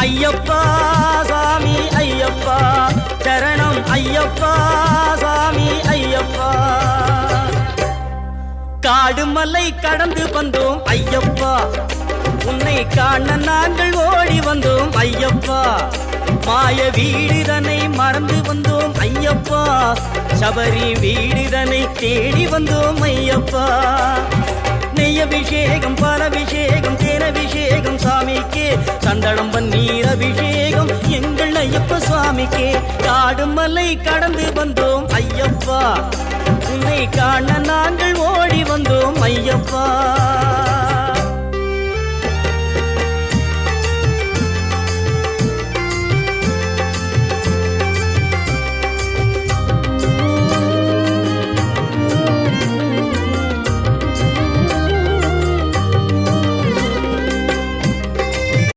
ஐயப்பா சாமி ஐயப்பா சரணம் ஐயப்பா சாமி ஐயப்பா. காடு மலை கடந்து வந்தோம் ஐயப்பா, உன்னை காண நாங்கள் ஓடி வந்தோம் ஐயப்பா. மாய வீடுதனை மறந்து வந்தோம் ஐயப்பா, சபரி வீடுதனை தேடி வந்தோம் ஐயப்பா. நெய்யபிஷேகம் பாலபிஷேகம் தேனபிஷேகம் சாமிக்கே, சந்தனம் பன்னீர் அபிஷேகம் எங்கள் ஐயப்ப சுவாமிக்கே. காடு மலை கடந்து வந்தோம் ஐயப்பா, உன்னை காண நாங்கள் ஓடி வந்தோம் ஐயப்பா.